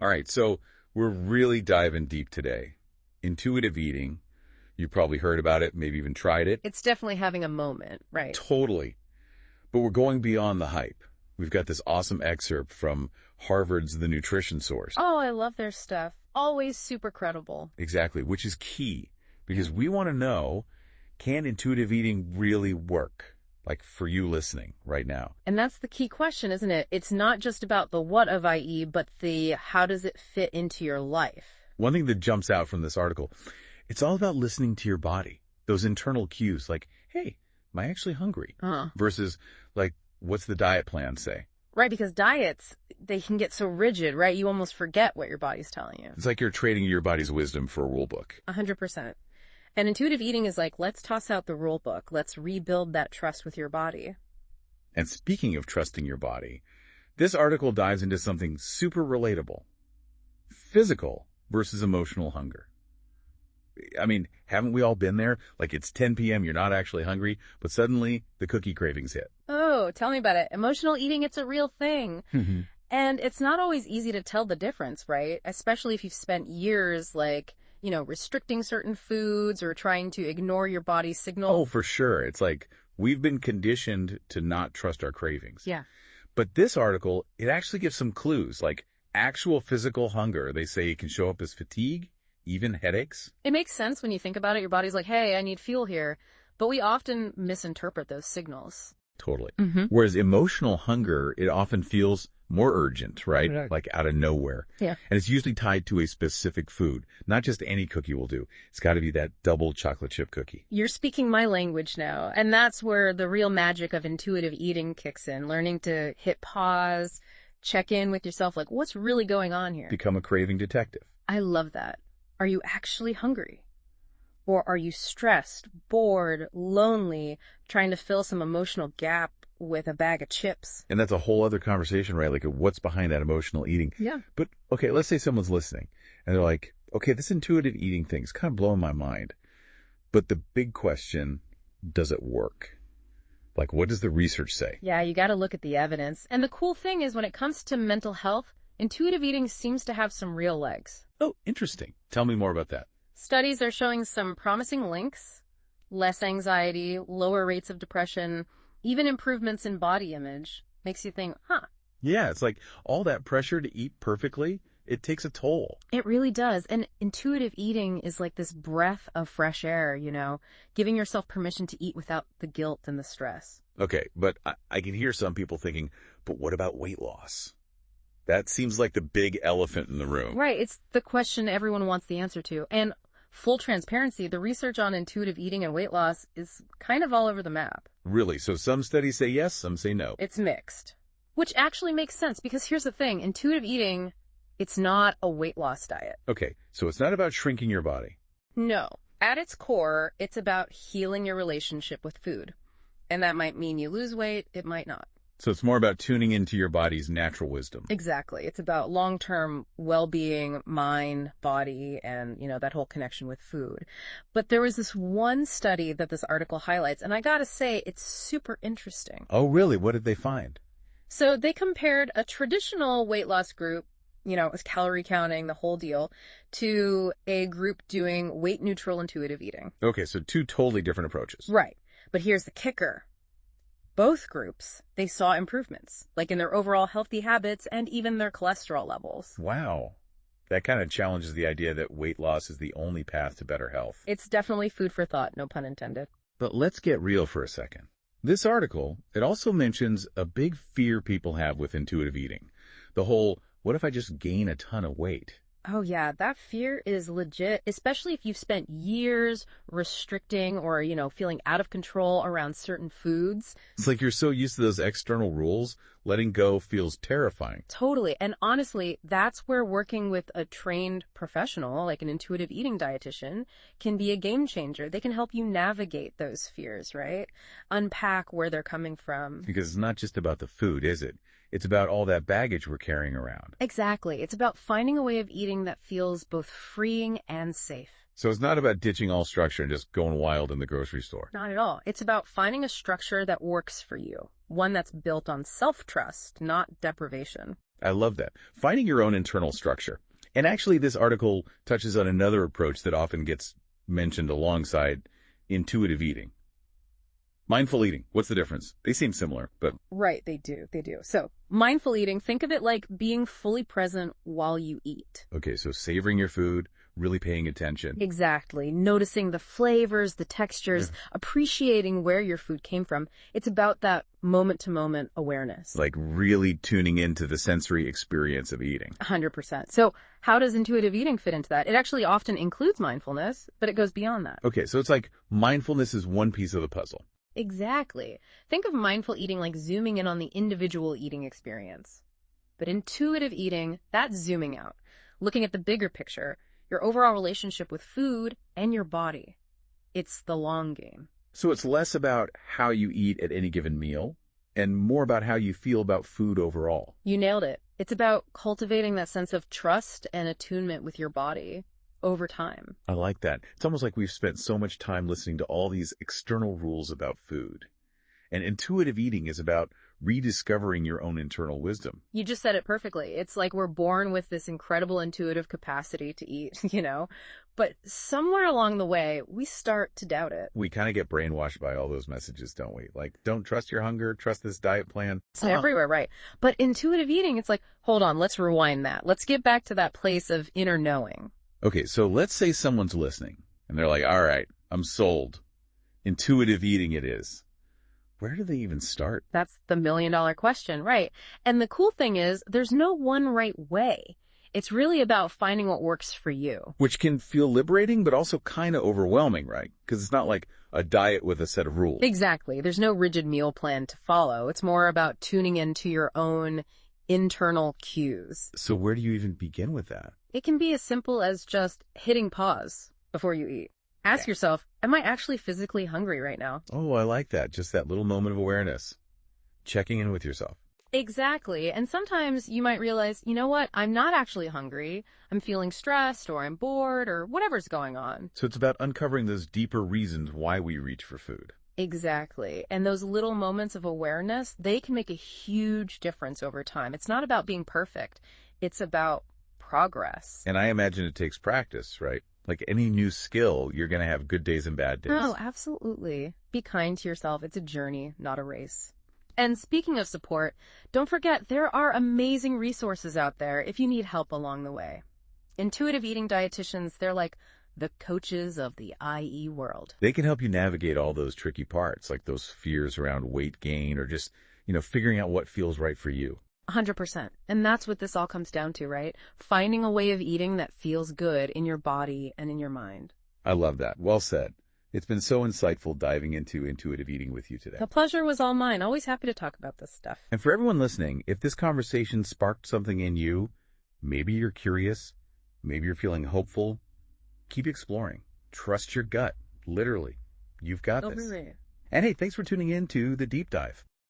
All right, so we're really diving deep today. Intuitive eating. You probably heard about it, maybe even tried it. It's definitely having a moment, right? Totally. But we're going beyond the hype. We've got this awesome excerpt from Harvard's The Nutrition Source. Oh, I love their stuff. Always super credible. Exactly, which is key because we want to know, can intuitive eating really work? Like for you listening right now. And that's the key question, isn't it? It's not just about the what of IE, but the how does it fit into your life? One thing that jumps out from this article, it's all about listening to your body. Those internal cues like, hey, am I actually hungry? Versus like, what's the diet plan say? Right, because diets, they can get so rigid, right? You almost forget what your body's telling you. It's like you're trading your body's wisdom for a rule book. 100%. And intuitive eating is like, let's toss out the rule book. Let's rebuild that trust with your body. And speaking of trusting your body, this article dives into something super relatable. Physical versus emotional hunger. I mean, haven't we all been there? Like it's 10 p.m., you're not actually hungry, but suddenly the cookie cravings hit. Oh, tell me about it. Emotional eating, it's a real thing. And it's not always easy to tell the difference, right? Especially if you've spent years restricting certain foods or trying to ignore your body's signal. Oh, for sure. It's like we've been conditioned to not trust our cravings. Yeah. But this article, it actually gives some clues, like actual physical hunger. They say it can show up as fatigue, even headaches. It makes sense when you think about it. Your body's like, hey, I need fuel here. But we often misinterpret those signals. Totally. Whereas emotional hunger, it often feels more urgent, right? Like out of nowhere. Yeah. And it's usually tied to a specific food. Not just any cookie will do. It's got to be that double chocolate chip cookie. You're speaking my language now. And that's where the real magic of intuitive eating kicks in. Learning to hit pause, check in with yourself, like, what's really going on here? Become a craving detective. I love that. Are you actually hungry? Or are you stressed, bored, lonely, trying to fill some emotional gap with a bag of chips? And that's a whole other conversation, right? Like what's behind that emotional eating. Yeah. But, okay, let's say someone's listening and they're like, okay, this intuitive eating thing's kind of blowing my mind. But the big question, does it work? Like, what does the research say? Yeah, you got to look at the evidence. And the cool thing is when it comes to mental health, intuitive eating seems to have some real legs. Oh, interesting. Tell me more about that. Studies are showing some promising links, less anxiety, lower rates of depression, even improvements in body image. Makes you think, Yeah, it's like all that pressure to eat perfectly, it takes a toll. It really does. And intuitive eating is like this breath of fresh air, giving yourself permission to eat without the guilt and the stress. Okay, but I can hear some people thinking, but what about weight loss? That seems like the big elephant in the room. Right. It's the question everyone wants the answer to. And full transparency, the research on intuitive eating and weight loss is kind of all over the map. Really? So some studies say yes, some say no. It's mixed, which actually makes sense because here's the thing. Intuitive eating, it's not a weight loss diet. Okay, so it's not about shrinking your body. No. At its core, it's about healing your relationship with food. And that might mean you lose weight, it might not. So it's more about tuning into your body's natural wisdom. Exactly. It's about long-term well-being, mind, body, and, that whole connection with food. But there was this one study that this article highlights, and I gotta say, it's super interesting. Oh, really? What did they find? So they compared a traditional weight loss group, it was calorie counting, the whole deal, to a group doing weight-neutral intuitive eating. Okay, so two totally different approaches. Right. But here's the kicker. Both groups, they saw improvements, like in their overall healthy habits and even their cholesterol levels. Wow. That kind of challenges the idea that weight loss is the only path to better health. It's definitely food for thought, no pun intended. But let's get real for a second. This article, it also mentions a big fear people have with intuitive eating. The whole, what if I just gain a ton of weight? Oh yeah, that fear is legit, especially if you've spent years restricting or, feeling out of control around certain foods. It's like you're so used to those external rules, letting go feels terrifying. Totally. And honestly, that's where working with a trained professional, like an intuitive eating dietitian, can be a game changer. They can help you navigate those fears, right? Unpack where they're coming from. Because it's not just about the food, is it? It's about all that baggage we're carrying around. Exactly. It's about finding a way of eating that feels both freeing and safe. So it's not about ditching all structure and just going wild in the grocery store. Not at all. It's about finding a structure that works for you. One that's built on self-trust, not deprivation. I love that. Finding your own internal structure. And actually, this article touches on another approach that often gets mentioned alongside intuitive eating. Mindful eating. What's the difference? They seem similar, but... Right, they do. They do. So, mindful eating, think of it like being fully present while you eat. Okay, so savoring your food, really paying attention. Exactly. Noticing the flavors, the textures, appreciating where your food came from. It's about that moment-to-moment awareness. Like really tuning into the sensory experience of eating. 100%. So how does intuitive eating fit into that? It actually often includes mindfulness, but it goes beyond that. Okay, so it's like mindfulness is one piece of the puzzle. Exactly. Think of mindful eating like zooming in on the individual eating experience. But intuitive eating, that's zooming out, looking at the bigger picture, your overall relationship with food and your body. It's the long game. So it's less about how you eat at any given meal and more about how you feel about food overall. You nailed it. It's about cultivating that sense of trust and attunement with your body over time. I like that. It's almost like we've spent so much time listening to all these external rules about food. And intuitive eating is about rediscovering your own internal wisdom. You just said it perfectly. It's like we're born with this incredible intuitive capacity to eat, but somewhere along the way, we start to doubt it. We kind of get brainwashed by all those messages, don't we? Like, don't trust your hunger, trust this diet plan. It's everywhere, right? But intuitive eating, it's like, hold on, let's rewind that. Let's get back to that place of inner knowing. Okay, so let's say someone's listening and they're like, all right, I'm sold. Intuitive eating it is. Where do they even start? That's the million-dollar question, right? And the cool thing is, there's no one right way. It's really about finding what works for you. Which can feel liberating, but also kind of overwhelming, right? Because it's not like a diet with a set of rules. Exactly. There's no rigid meal plan to follow. It's more about tuning into your own internal cues. So where do you even begin with that? It can be as simple as just hitting pause before you eat. Ask yourself, am I actually physically hungry right now? Oh, I like that. Just that little moment of awareness. Checking in with yourself. Exactly. And sometimes you might realize, you know what? I'm not actually hungry. I'm feeling stressed or I'm bored or whatever's going on. So it's about uncovering those deeper reasons why we reach for food. Exactly. And those little moments of awareness, they can make a huge difference over time. It's not about being perfect. It's about progress. And I imagine it takes practice, right? Like any new skill, you're going to have good days and bad days. Oh, absolutely. Be kind to yourself. It's a journey, not a race. And speaking of support, don't forget there are amazing resources out there if you need help along the way. Intuitive eating dietitians, they're like the coaches of the IE world. They can help you navigate all those tricky parts, like those fears around weight gain or just, figuring out what feels right for you. 100%. And that's what this all comes down to, right? Finding a way of eating that feels good in your body and in your mind. I love that. Well said. It's been so insightful diving into intuitive eating with you today. The pleasure was all mine. Always happy to talk about this stuff. And for everyone listening, if this conversation sparked something in you, maybe you're curious, maybe you're feeling hopeful, keep exploring. Trust your gut. Literally. You've got this. Really. And hey, thanks for tuning in to The Deep Dive.